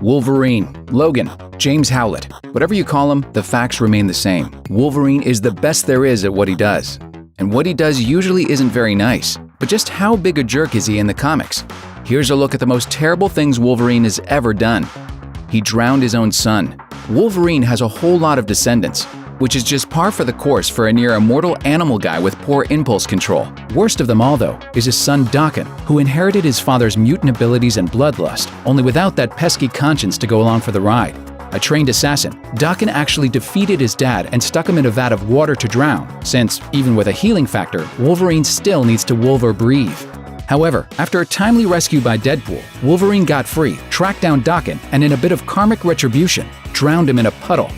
Wolverine, Logan, James Howlett. Whatever you call him, the facts remain the same. Wolverine is the best there is at what he does. And what he does usually isn't very nice. But just how big a jerk is he in the comics? Here's a look at the most terrible things Wolverine has ever done. He drowned his own son. Wolverine has a whole lot of descendants, which is just par for the course for a near immortal animal guy with poor impulse control. Worst of them all, though, is his son Daken, who inherited his father's mutant abilities and bloodlust, only without that pesky conscience to go along for the ride. A trained assassin, Daken actually defeated his dad and stuck him in a vat of water to drown, since, even with a healing factor, Wolverine still needs to wolver breathe. However, after a timely rescue by Deadpool, Wolverine got free, tracked down Daken, and in a bit of karmic retribution, drowned him in a puddle.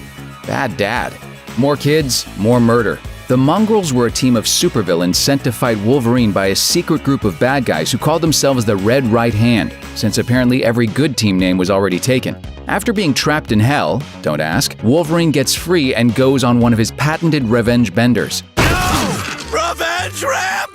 Bad dad. More kids, more murder. The Mongrels were a team of supervillains sent to fight Wolverine by a secret group of bad guys who called themselves the Red Right Hand, since apparently every good team name was already taken. After being trapped in hell, don't ask, Wolverine gets free and goes on one of his patented revenge benders. No! Revenge rampage!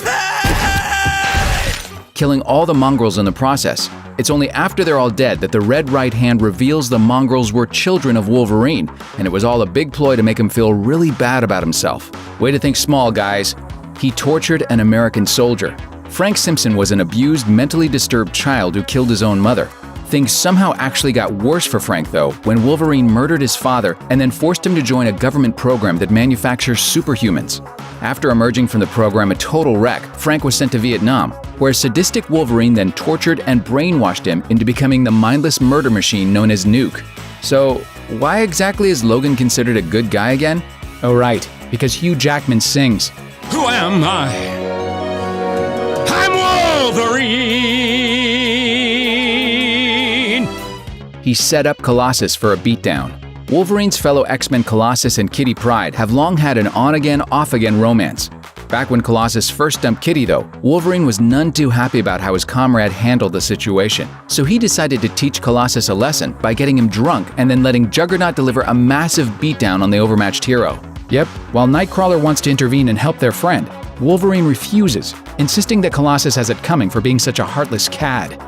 Killing all the Mongrels in the process. It's only after they're all dead that the Red Right Hand reveals the Mongrels were children of Wolverine, and it was all a big ploy to make him feel really bad about himself. Way to think small, guys. He tortured an American soldier. Frank Simpson was an abused, mentally disturbed child who killed his own mother. Things somehow actually got worse for Frank, though, when Wolverine murdered his father and then forced him to join a government program that manufactures superhumans. After emerging from the program a total wreck, Frank was sent to Vietnam, where sadistic Wolverine then tortured and brainwashed him into becoming the mindless murder machine known as Nuke. So, why exactly is Logan considered a good guy again? Oh right, because Hugh Jackman sings, Who am I? I'm Wolverine! He set up Colossus for a beatdown. Wolverine's fellow X-Men Colossus and Kitty Pryde have long had an on-again, off-again romance. Back when Colossus first dumped Kitty, though, Wolverine was none too happy about how his comrade handled the situation. So he decided to teach Colossus a lesson by getting him drunk and then letting Juggernaut deliver a massive beatdown on the overmatched hero. Yep, while Nightcrawler wants to intervene and help their friend, Wolverine refuses, insisting that Colossus has it coming for being such a heartless cad.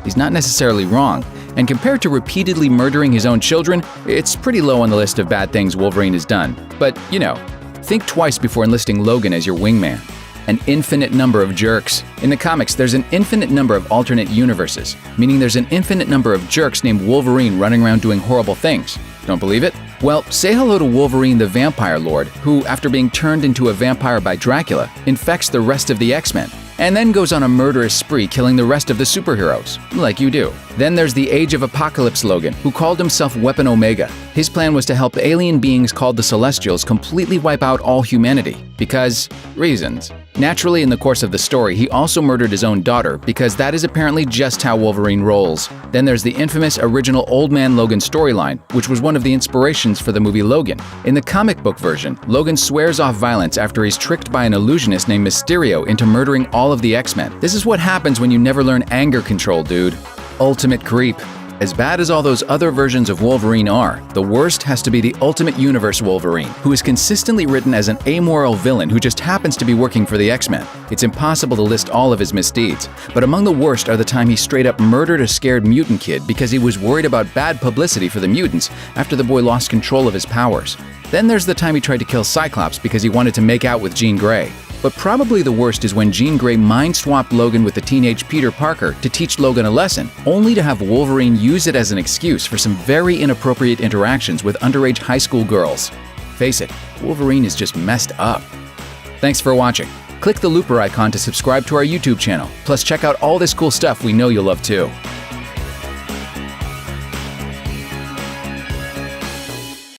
He's not necessarily wrong, and compared to repeatedly murdering his own children, it's pretty low on the list of bad things Wolverine has done. But, you know, think twice before enlisting Logan as your wingman. An infinite number of jerks. In the comics, there's an infinite number of alternate universes, meaning there's an infinite number of jerks named Wolverine running around doing horrible things. Don't believe it? Well, say hello to Wolverine the Vampire Lord, who, after being turned into a vampire by Dracula, infects the rest of the X-Men, and then goes on a murderous spree killing the rest of the superheroes, like you do. Then there's the Age of Apocalypse Logan, who called himself Weapon Omega. His plan was to help alien beings called the Celestials completely wipe out all humanity, because reasons. Naturally, in the course of the story, he also murdered his own daughter, because that is apparently just how Wolverine rolls. Then there's the infamous original Old Man Logan storyline, which was one of the inspirations for the movie Logan. In the comic book version, Logan swears off violence after he's tricked by an illusionist named Mysterio into murdering all of the X-Men. This is what happens when you never learn anger control, dude. Ultimate creep. As bad as all those other versions of Wolverine are, the worst has to be the Ultimate Universe Wolverine, who is consistently written as an amoral villain who just happens to be working for the X-Men. It's impossible to list all of his misdeeds, but among the worst are the time he straight up murdered a scared mutant kid because he was worried about bad publicity for the mutants after the boy lost control of his powers. Then there's the time he tried to kill Cyclops because he wanted to make out with Jean Grey. But probably the worst is when Jean Grey mind-swapped Logan with the teenage Peter Parker to teach Logan a lesson, only to have Wolverine use it as an excuse for some very inappropriate interactions with underage high school girls. Face it, Wolverine is just messed up. Thanks for watching. Click the looper icon to subscribe to our YouTube channel. Plus check out all this cool stuff we know you'll love too.